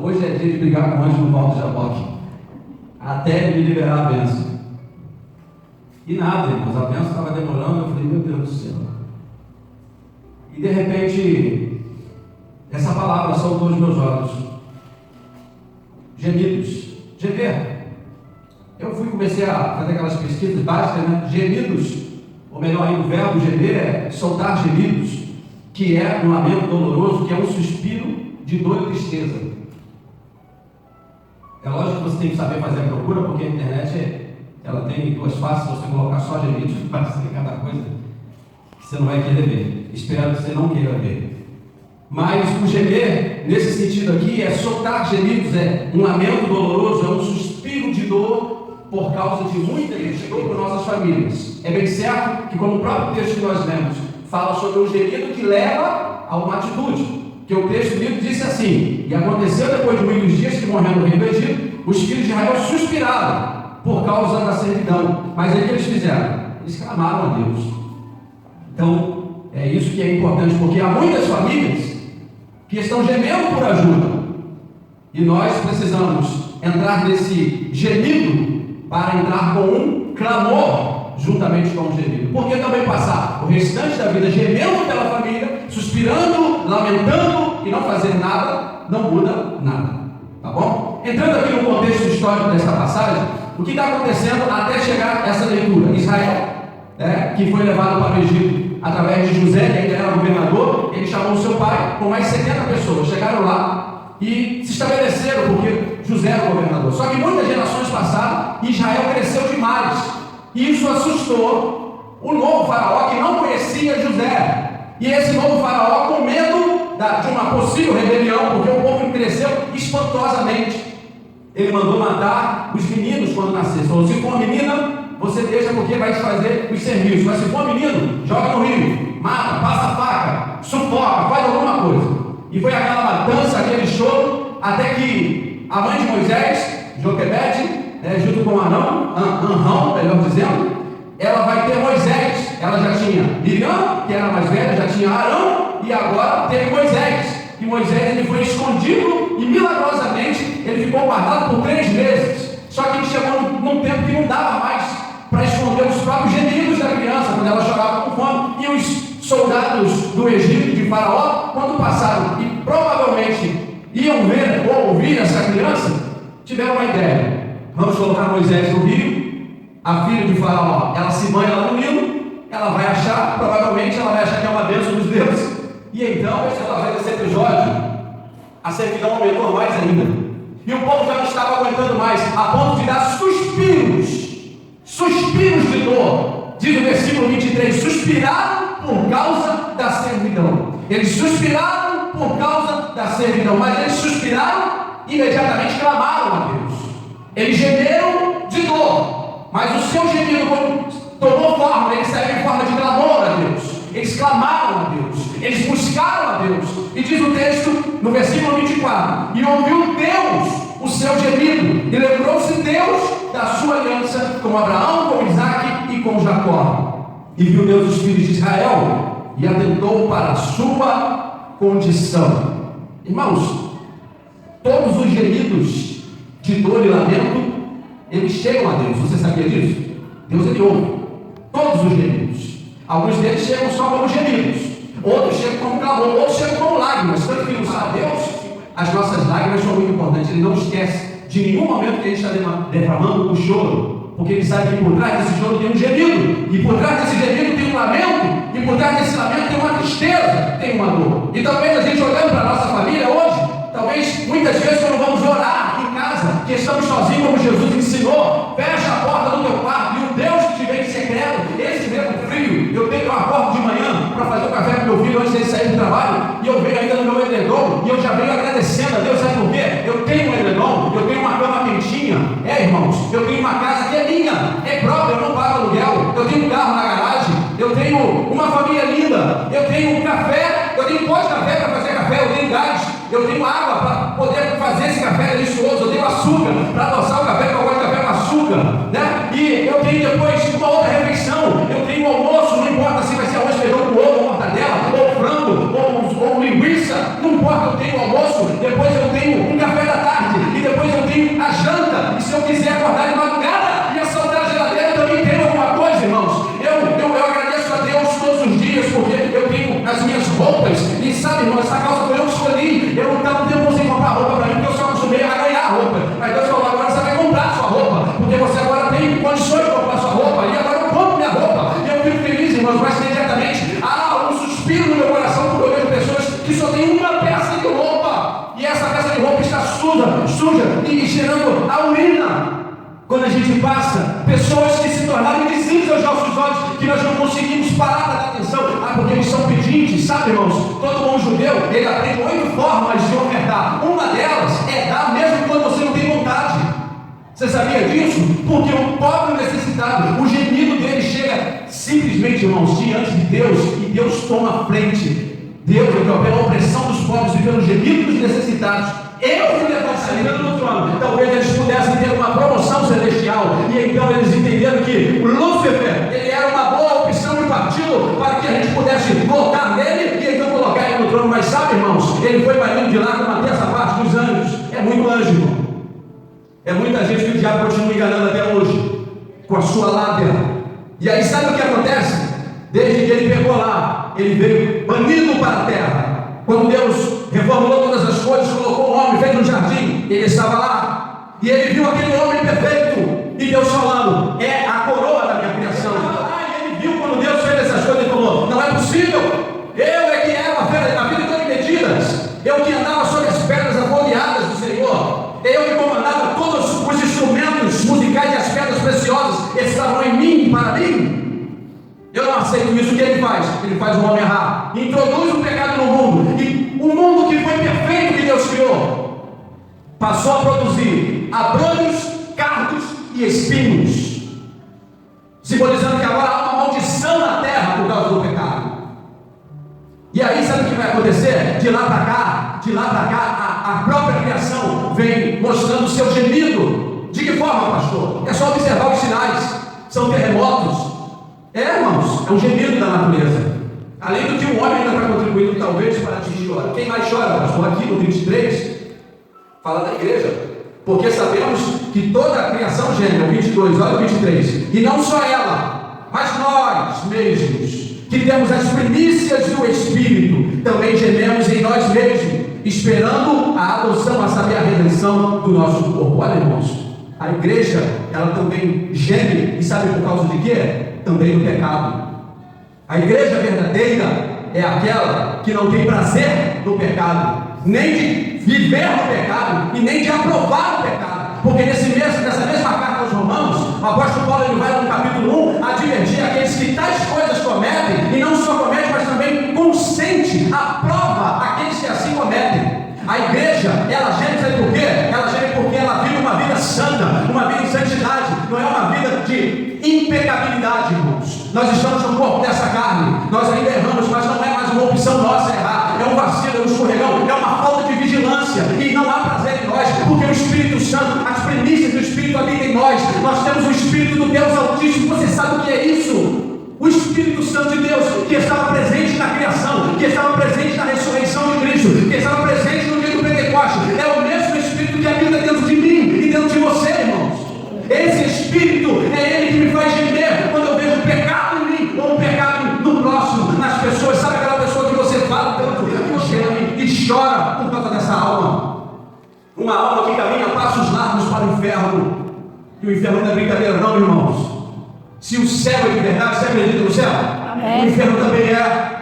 hoje é dia de brigar com o anjo no Val do Jaboque, até ele me liberar a bênção. E nada, irmãos, a bênção estava demorando. Eu falei, meu Deus do céu. E de repente, essa palavra saltou os meus olhos. Gemidos. Gemer. Eu comecei a fazer aquelas pesquisas básicas, né? Gemidos, ou melhor ainda, o verbo gemer é soltar gemidos, que é um lamento doloroso, que é um suspiro de dor e tristeza. É lógico que você tem que saber fazer a procura, porque a internet ela tem duas faces. Você colocar só gemidos, parece que cada coisa que você não vai querer ver. Espero que você não queira ver. Mas o gemer, nesse sentido aqui, é soltar gemidos, é um lamento doloroso, é um suspiro de dor por causa de muita gente chegou para nossas famílias. É bem certo que, como o próprio texto que nós lemos fala sobre um gemido que leva a uma atitude, que o texto bíblico disse assim: e aconteceu depois de muitos dias que morrendo no rei do Egito, os filhos de Israel suspiraram por causa da servidão. Mas o que eles fizeram? Eles clamaram a Deus. Então, é isso que é importante, porque há muitas famílias que estão gemendo por ajuda, e nós precisamos entrar nesse gemido para entrar com um clamor juntamente com o gemido. Porque também passar o restante da vida gemendo pela família, suspirando, lamentando e não fazer nada, não muda nada. Tá bom? Entrando aqui no contexto histórico dessa passagem, o que está acontecendo até chegar essa leitura? Israel, que foi levado para o Egito através de José, que ainda era governador. Ele chamou o seu pai com mais 70 pessoas, chegaram lá e se estabeleceram, porque José era o governador. Só que muitas gerações passaram, Israel cresceu demais, e isso assustou o novo faraó, que não conhecia José. E esse novo faraó, com medo de uma possível rebelião, porque o povo cresceu espantosamente, ele mandou matar os meninos quando nascer. Falou: se for uma menina, você deixa, porque vai fazer os serviços. Mas se for um menino, joga no rio, mata, passa a faca, sufoca, faz alguma coisa. E foi aquela matança, aquele choro, até que a mãe de Moisés, Joquebede, junto com Arão, melhor dizendo, ela vai ter Moisés. Ela já tinha Miriam, que era mais velha, já tinha Arão, e agora teve Moisés. E Moisés, ele foi escondido, e milagrosamente ele ficou guardado por 3 meses. Só que ele chegou num tempo que não dava mais para esconder os próprios gemidos da criança, quando ela chorava com fome. E os soldados do Egito, de Faraó, quando passaram e provavelmente iam ver ou ouvir essa criança, tiveram uma ideia: vamos colocar Moisés no rio, a filha de Faraó, ela se banha lá no Nilo, ela vai achar, provavelmente ela vai achar que é uma bênção dos deuses, e então ela vai desse episódio, a servidão aumentou mais ainda, e o povo já não estava aguentando mais, a ponto de dar suspiros de dor. Diz o versículo 23, suspiraram por causa da servidão. Eles suspiraram por causa da servidão, mas eles suspiraram, imediatamente clamaram a Deus. Eles gemeram de dor, mas o seu gemido, quando tomou forma, ele saiu em forma de clamor a Deus. Eles clamaram a Deus, eles buscaram a Deus. E diz o texto, no versículo 24, e ouviu Deus o seu gemido, e lembrou-se Deus da sua aliança com Abraão, com Isaque e com Jacó. E viu Deus os filhos de Israel, e atentou para a sua condição. Irmãos, todos os gemidos de dor e lamento, eles chegam a Deus. Você sabia disso? Deus, ele ouve todos os gemidos. Alguns deles chegam só como gemidos, outros chegam como clamor, outros chegam como lágrimas. Tanto que não sabe Deus, as nossas lágrimas são muito importantes. Ele não esquece de nenhum momento que a gente está derramando o choro, porque ele sabe que por trás desse choro tem um gemido, e por trás desse gemido tem um lamento, e por trás desse lamento tem uma tristeza, tem uma dor. E talvez a gente, olhando para a nossa família hoje, talvez muitas vezes quando vamos orar em casa, que estamos sozinhos como Jesus ensinou, fecha a porta do teu quarto, e o Deus que te vem em secreto, esse mesmo frio, eu tenho uma porta de manhã para fazer o café para meu filho antes dele sair do trabalho, e eu venho ainda no meu edredom, e eu já venho agradecendo a Deus. Sabe por quê? Eu tenho um edredom, eu tenho uma cama quentinha, irmãos, eu tenho uma casa que é minha, é própria, eu não pago aluguel, eu tenho um carro na garagem, eu tenho uma família linda, eu tenho um café, eu tenho pó de café para fazer café, eu tenho gás, eu tenho água para poder fazer esse café delicioso, eu tenho açúcar para adoçar o café, porque eu gosto de café com açúcar, né? E eu tenho depois uma outra refeição, eu tenho um almoço, não importa se vai ser arroz, feijão com ovo, ou mortadela, ou frango, ou linguiça, não importa, eu tenho almoço, depois eu tenho um café da suja e cheirando a urina. Quando a gente passa, pessoas que se tornaram invisíveis aos nossos olhos, que nós não conseguimos parar para dar atenção, porque eles são pedintes, sabe, irmãos? Todo bom judeu, ele aprende 8 formas de ofertar. Uma delas é dar mesmo quando você não tem vontade. Você sabia disso? Porque o pobre necessitado, o gemido dele chega simplesmente, irmãos, diante de Deus, e Deus toma a frente. Deus, pela opressão dos pobres e pelo gemido dos necessitados, eu me levantaria no trono. Talvez eles pudessem ter uma promoção celestial, e então eles entenderam que Lúcifer, ele era uma boa opção de partido para que a gente pudesse votar nele e então colocar ele no trono. Mas sabe, irmãos, ele foi banido de lá com uma terça parte dos anjos. É muito anjo, irmão. É muita gente que o diabo continua enganando até hoje, com a sua lábia. E aí sabe o que acontece? Desde que ele pegou lá, ele veio banido para a terra. Quando Deus reformulou todas as coisas, colocou o homem, fez no jardim, ele estava lá, e ele viu aquele homem perfeito, e Deus falando, é a coroa da minha criação. Ele estava lá e ele viu quando Deus fez essas coisas, ele falou, não é possível, eu é que era a vida toda em medidas, eu que andava sobre as pedras afogueadas do Senhor, eu que comandava todos os instrumentos musicais e as pedras preciosas, estavam em mim, para mim. Eu não aceito isso. O que ele faz? Ele faz o homem errar, introduz o pecado no mundo, e o mundo que foi perfeito que Deus criou passou a produzir abrolhos, cardos e espinhos, simbolizando que agora há uma maldição na terra por causa do pecado. E aí sabe o que vai acontecer? De lá para cá, a própria criação vem mostrando o seu gemido. De que forma, pastor? É só observar os sinais. São terremotos. Irmãos, é um gemido da natureza. Além do que o homem ainda está contribuindo, talvez, para atingir hora. Quem mais chora, pastor? Aqui no 23, fala da igreja. Porque sabemos que toda a criação geme. O 22, olha o 23. E não só ela, mas nós mesmos, que temos as primícias do Espírito, também gememos em nós mesmos, esperando a adoção, a saber, a redenção do nosso corpo. Olha, irmãos, a igreja, ela também geme, e sabe por causa de quê? Também do pecado. A igreja verdadeira é aquela que não tem prazer no pecado, nem de viver no pecado e nem de aprovar o pecado. Porque nessa mesma carta aos Romanos, o apóstolo Paulo ele vai no capítulo 1 advertir aqueles que tais coisas cometem, e não só cometem, mas também consente, aprova aqueles que assim cometem. A igreja, ela geme, sabe por quê? Ela geme porque ela vive uma vida santa, uma vida em santidade, não é uma vida de impecabilidade, irmãos. Nós estamos no corpo dessa carne, nós ainda erramos, mas não é mais uma opção nossa errar, é um vacilo, é um escorregão, é uma falta de vigilância, e não há prazer em nós, porque o Espírito Santo, as primícias do Espírito habitam em nós temos o Espírito do Deus Altíssimo. Você sabe o que é isso? O Espírito Santo de Deus, que estava presente na criação, que estava presente na ressurreição de Cristo, que estava presente no dia do Pentecostes, é o mesmo Espírito que habita dentro de mim e dentro de você, irmãos. Esse Espírito é ele que me faz gemer quando eu vejo pecado em mim, ou pecado no próximo, nas pessoas. Sabe aquela pessoa que você fala tanto, que geme e chora por causa dessa alma? Uma alma que caminha passos largos para o inferno. E o inferno não é brincadeira não, irmãos. Se o céu é de verdade, você acredita no céu? Amém. O inferno também é.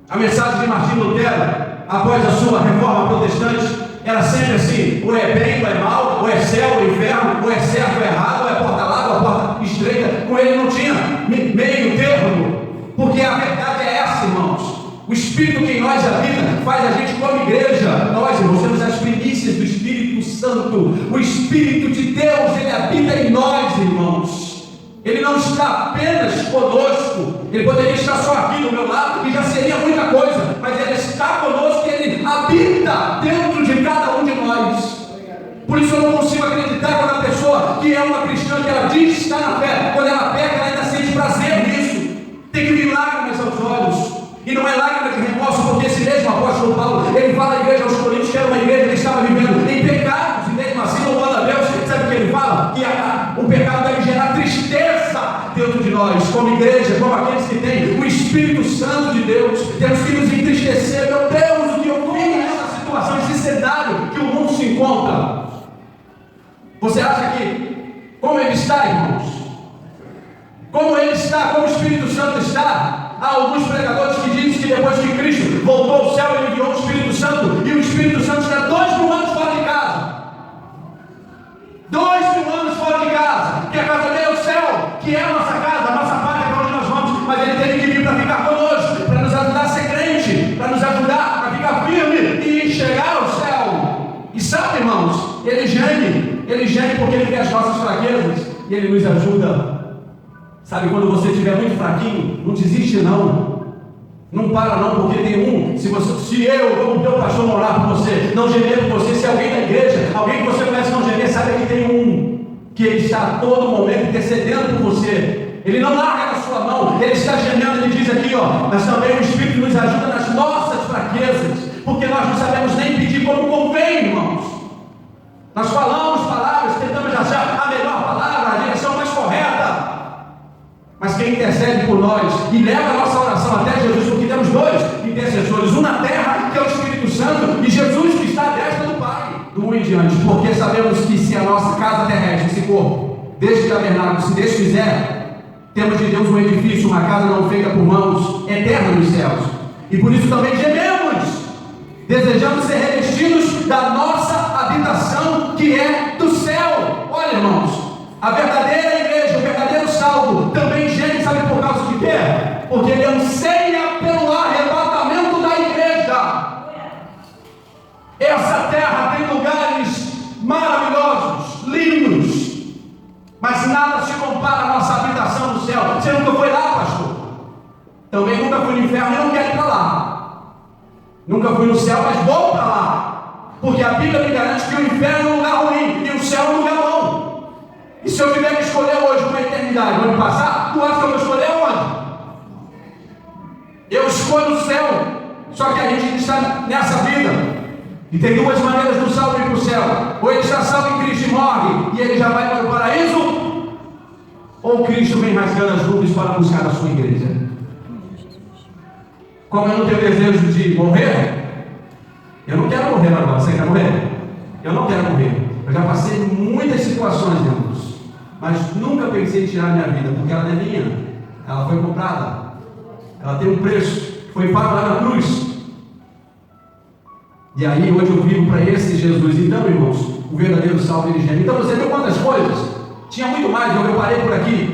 A mensagem de Martim Lutero, após a sua reforma protestante, era sempre assim: ou é bem ou é mal, ou é céu ou é inferno, ou é certo ou é errado, ou é porta larga ou porta estreita. Com ele não tinha meio termo, porque a verdade é essa, irmãos. O Espírito que em nós habita faz a gente como igreja. Nós, irmãos, temos as primícias do Espírito Santo. O Espírito de Deus, ele habita em nós, irmãos. Ele não está apenas conosco. Ele poderia estar só aqui do meu lado e já seria muita coisa, mas ele está conosco e ele habita dentro de cada um de nós. Por isso eu não consigo acreditar quando a pessoa que é uma cristã, que ela diz estar na fé, quando ela peca, ela ainda sente prazer nisso. Tem que vir lágrimas aos olhos. E não é lágrima de remorso, porque esse mesmo apóstolo Paulo, ele fala à igreja aos Coríntios que era uma igreja que estava vivendo em pecados, e mesmo assim louvando a Deus. Sabe o que ele fala? Que o pecado deve gerar tristeza dentro de nós, como igreja, como aqueles que têm o Espírito Santo de Deus. Temos que nos entristecer. Meu Deus, o que eu vi nessa situação, esse cenário que o mundo se encontra. Você acha que, como ele está, irmãos? Como ele está, como o Espírito Santo está? Há alguns pregadores que dizem que depois que Cristo voltou ao céu, ele enviou o Espírito Santo, e o Espírito Santo está 2 mil anos Ele geme porque Ele vê as nossas fraquezas e Ele nos ajuda. Sabe, quando você estiver muito fraquinho, não desiste não. Não para não, porque tem se eu, como teu pastor, não orar por você, não gemer por você, se alguém da igreja, alguém que você conhece não gemer, sabe que tem que Ele está a todo momento intercedendo por você. Ele não larga na sua mão, Ele está gemendo. Ele diz aqui, mas também o Espírito nos ajuda nas nossas fraquezas, porque nós não sabemos nem pedir como convém, irmãos. Nós falamos palavras, tentamos achar a melhor palavra, a direção mais correta, mas quem intercede por nós e leva a nossa oração até Jesus, porque temos dois intercessores, um na terra, que é o Espírito Santo, e Jesus que está à destra do Pai, do um em diante, porque sabemos que se a nossa casa terrestre, esse corpo, deste tabernáculo, se Deus quiser, temos de Deus um edifício, uma casa não feita por mãos, eterna nos céus, e por isso também gememos, desejando ser revestidos da nossa habitação, que é do céu. Olha, irmãos, a verdadeira igreja, o verdadeiro salvo, também geme, sabe por causa de quê? Porque ele anseia pelo arrebatamento da igreja. Essa terra tem lugares maravilhosos, lindos, mas nada se compara à nossa habitação no céu. Você nunca foi lá, pastor? Também nunca fui no inferno e não quero ir para lá. Nunca fui no céu, mas vou para lá, porque a Bíblia me garante que o inferno é um lugar ruim e o céu é um lugar bom. E se eu tiver que escolher hoje uma eternidade, onde passar, tu acha que eu vou escolher onde? Eu escolho o céu. Só que a gente está nessa vida, e tem duas maneiras do salvo ir para o céu: ou ele está salvo em Cristo e morre, e ele já vai para o paraíso, ou Cristo vem rasgando as nuvens para buscar a sua igreja. Como eu não tenho desejo de morrer, eu não quero morrer agora. Você quer morrer? Eu não quero morrer. Eu já passei muitas situações, irmãos, mas nunca pensei em tirar a minha vida, porque ela não é minha, ela foi comprada, ela tem um preço, foi pago lá na cruz. E aí hoje eu vivo para esse Jesus. Então, irmãos, o verdadeiro salvo ele geme. Então você viu quantas coisas? Tinha muito mais, eu parei por aqui.